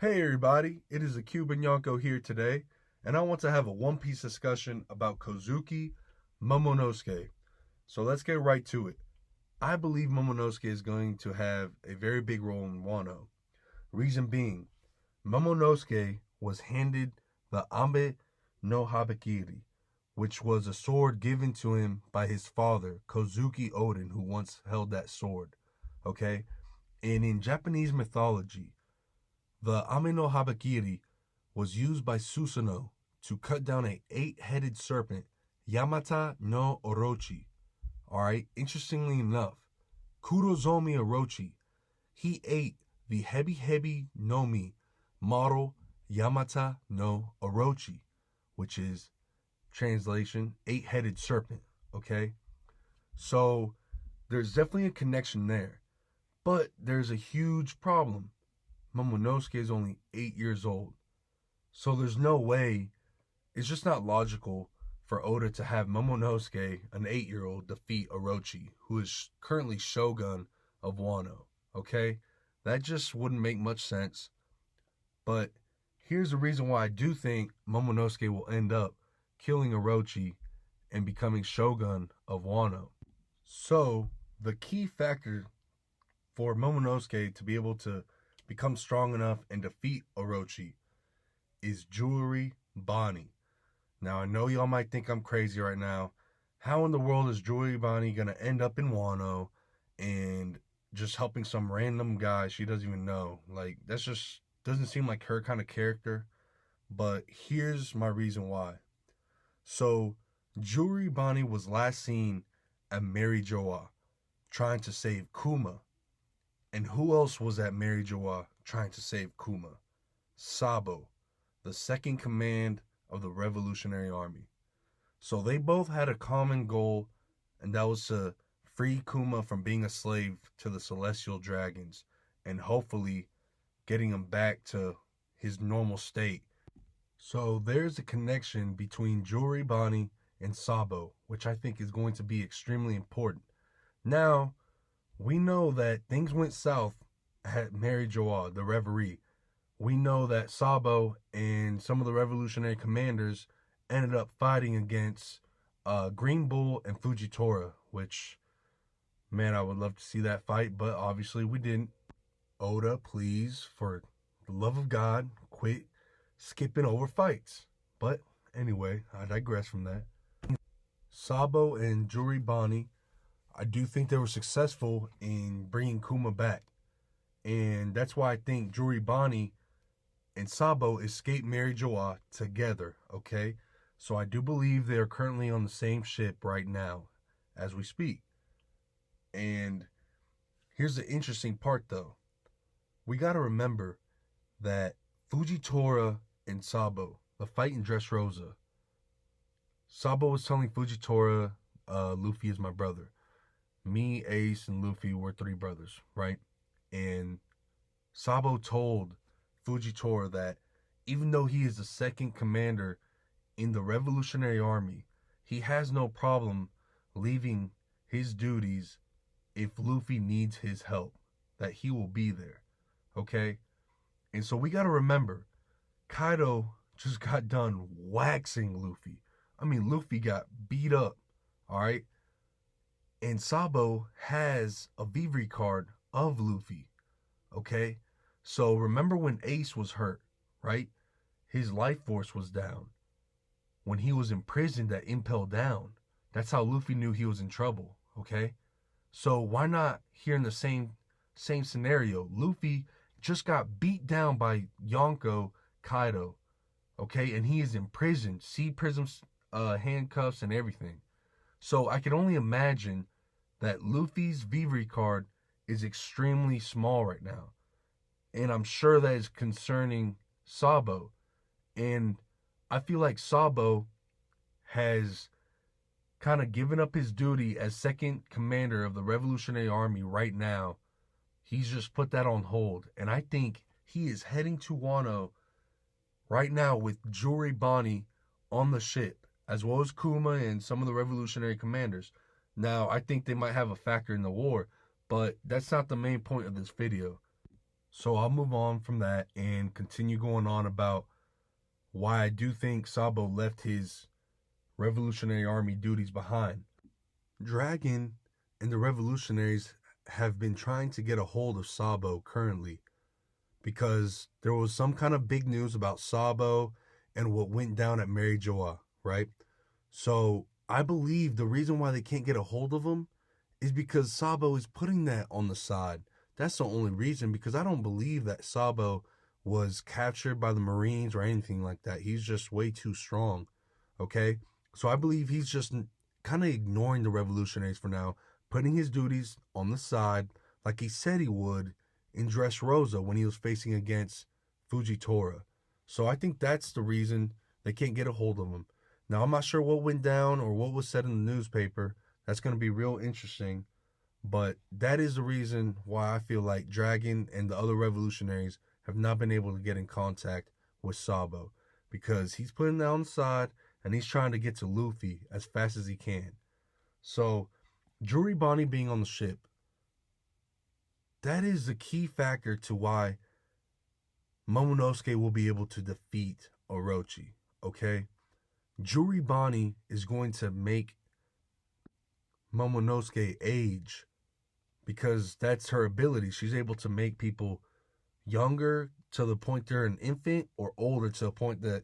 Hey everybody, it is a Cuban Yonko here today, and I want to have a One Piece discussion about Kozuki Momonosuke. So let's get right to it. I believe Momonosuke is going to have a very big role in Wano. Reason being, Momonosuke was handed the Ambe no Habakiri, which was a sword given to him by his father, Kozuki Oden, who once held that sword. Okay? And in Japanese mythology, the Ame no Habakiri was used by Susanoo to cut down an 8-headed serpent, Yamata no Orochi. Alright, interestingly enough, Kurozomi Orochi, he ate the Hebi no Mi model Yamata no Orochi, which is, translation, 8-headed serpent. Okay? So, there's definitely a connection there. But there's a huge problem. Momonosuke is only 8 years old. So there's no way, it's just not logical for Oda to have Momonosuke, an 8-year-old, defeat Orochi, who is currently shogun of Wano. Okay? That just wouldn't make much sense. But here's the reason why I do think Momonosuke will end up killing Orochi and becoming shogun of Wano. So, the key factor for Momonosuke to be able to become strong enough and defeat Orochi is Jewelry Bonney. Now, I know y'all might think I'm crazy right now. How in the world is Jewelry Bonney going to end up in Wano and just helping some random guy she doesn't even know? Like, that's just doesn't seem like her kind of character. But here's my reason why. So, Jewelry Bonney was last seen at Mary Joa trying to save Kuma. And who else was at Mary Joa trying to save Kuma? Sabo, the second command of the Revolutionary Army. So they both had a common goal, and that was to free Kuma from being a slave to the Celestial Dragons, and hopefully getting him back to his normal state. So there's a connection between Jewelry Bonney and Sabo, which I think is going to be extremely important. Now, we know that things went south at Mary Joa, the Reverie. We know that Sabo and some of the revolutionary commanders ended up fighting against Green Bull and Fujitora, which, man, I would love to see that fight, but obviously we didn't. Oda, please, for the love of God, quit skipping over fights. But anyway, I digress from that. Sabo and Jewelry Bonney, I do think they were successful in bringing Kuma back. And that's why I think Jewelry Bonney and Sabo escaped Mary Joa together, okay? So I do believe they are currently on the same ship right now as we speak. And here's the interesting part, though. We got to remember that Fujitora and Sabo, the fight in Dressrosa, Sabo was telling Fujitora, Luffy is my brother. Me, Ace, and Luffy were 3 brothers, right? And Sabo told Fujitora that even though he is the second commander in the Revolutionary Army, he has no problem leaving his duties if Luffy needs his help, that he will be there, okay? And so we got to remember, Kaido just got done waxing Luffy. I mean, Luffy got beat up, all right? And Sabo has a Vivre card of Luffy, okay? So remember when Ace was hurt, right? His life force was down. When he was imprisoned at Impel Down, that's how Luffy knew he was in trouble, okay? So why not here in the same scenario? Luffy just got beat down by Yonko Kaido, okay? And he is in prison, sea prisms, handcuffs, and everything. So I can only imagine that Luffy's Vivre card is extremely small right now. And I'm sure that is concerning Sabo. And I feel like Sabo has kind of given up his duty as second commander of the Revolutionary Army right now. He's just put that on hold. And I think he is heading to Wano right now with Jewelry Bonney on the ship, as well as Kuma and some of the revolutionary commanders. Now, I think they might have a factor in the war, but that's not the main point of this video. So I'll move on from that and continue going on about why I do think Sabo left his Revolutionary Army duties behind. Dragon and the revolutionaries have been trying to get a hold of Sabo currently because there was some kind of big news about Sabo and what went down at Mary Joa, right? So I believe the reason why they can't get a hold of him is because Sabo is putting that on the side. That's the only reason, because I don't believe that Sabo was captured by the Marines or anything like that. He's just way too strong, okay? So I believe he's just kind of ignoring the revolutionaries for now, putting his duties on the side like he said he would in Dressrosa when he was facing against Fujitora. So I think that's the reason they can't get a hold of him. Now, I'm not sure what went down or what was said in the newspaper. That's going to be real interesting. But that is the reason why I feel like Dragon and the other revolutionaries have not been able to get in contact with Sabo, because he's putting that on the side and he's trying to get to Luffy as fast as he can. So, Jewelry Bonney being on the ship, that is the key factor to why Momonosuke will be able to defeat Orochi, okay? Jewelry Bonney is going to make Momonosuke age because that's her ability. She's able to make people younger to the point they're an infant, or older to the point that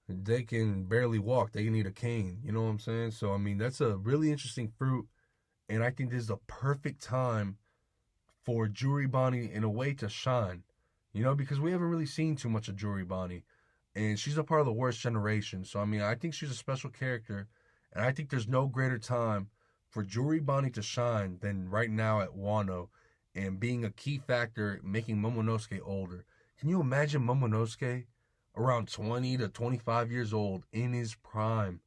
they can barely walk. They need a cane. You know what I'm saying? So, I mean, that's a really interesting fruit. And I think this is the perfect time for Jewelry Bonney in a way to shine. You know, because we haven't really seen too much of Jewelry Bonney. And she's a part of the worst generation. So, I mean, I think she's a special character. And I think there's no greater time for Jewelry Bonney to shine than right now at Wano, and being a key factor making Momonosuke older. Can you imagine Momonosuke around 20 to 25 years old in his prime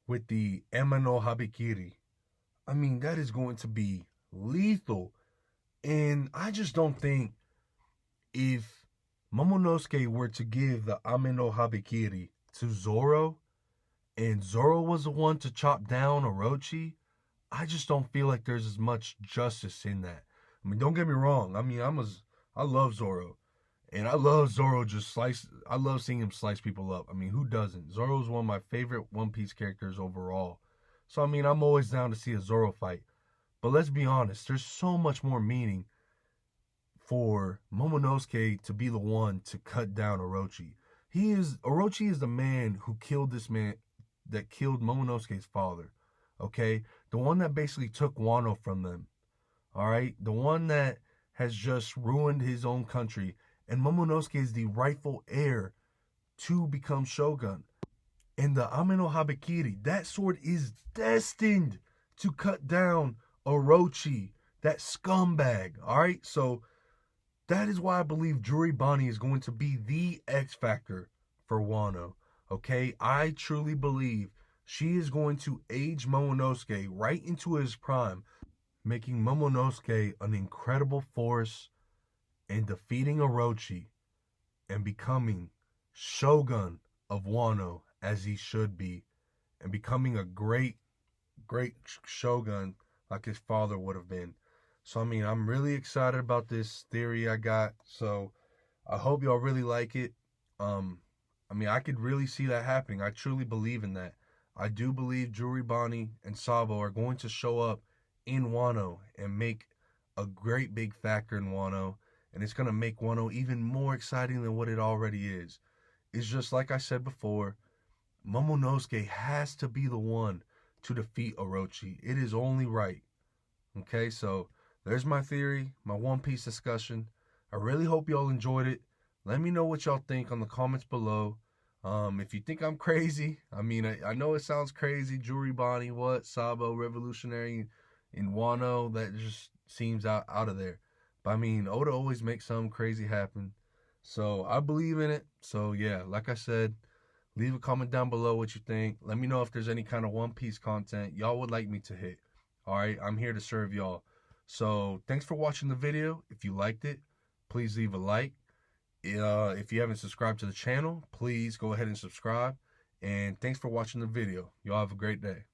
with the Ema no Habikiri? I mean, that is going to be lethal. And I just don't think, if Momonosuke were to give the Ame no Habikiri to Zoro, and Zoro was the one to chop down Orochi, I just don't feel like there's as much justice in that. I mean, don't get me wrong. I mean, I love Zoro, and I love Zoro just slice. I love seeing him slice people up. I mean, who doesn't? Zoro's one of my favorite One Piece characters overall. So I mean, I'm always down to see a Zoro fight. But let's be honest, there's so much more meaning for Momonosuke to be the one to cut down Orochi. Orochi is the man who killed this man that killed Momonosuke's father. Okay? The one that basically took Wano from them. All right? The one that has just ruined his own country. And Momonosuke is the rightful heir to become shogun. And the Ame no Habikiri, that sword is destined to cut down Orochi, that scumbag. All right? So that is why I believe Jewelry Bonney is going to be the X factor for Wano. Okay? I truly believe she is going to age Momonosuke right into his prime, making Momonosuke an incredible force and defeating Orochi and becoming Shogun of Wano as he should be, and becoming a great Shogun like his father would have been. So, I mean, I'm really excited about this theory I got. So, I hope y'all really like it. I mean, I could really see that happening. I truly believe in that. I do believe Jewelry Bonney and Sabo are going to show up in Wano and make a great big factor in Wano. And it's going to make Wano even more exciting than what it already is. It's just like I said before, Momonosuke has to be the one to defeat Orochi. It is only right. Okay, so there's my theory, my One Piece discussion. I really hope y'all enjoyed it. Let me know what y'all think on the comments below. If you think I'm crazy, I mean, I know it sounds crazy. Jewelry Bonney, what? Sabo, Revolutionary in Wano, that just seems out of there. But I mean, Oda always makes something crazy happen. So I believe in it. So yeah, like I said, leave a comment down below what you think. Let me know if there's any kind of One Piece content y'all would like me to hit. All right, I'm here to serve y'all. So thanks for watching the video. If you liked it, please leave a like. If you haven't subscribed to the channel, please go ahead and subscribe. And thanks for watching the video. Y'all have a great day.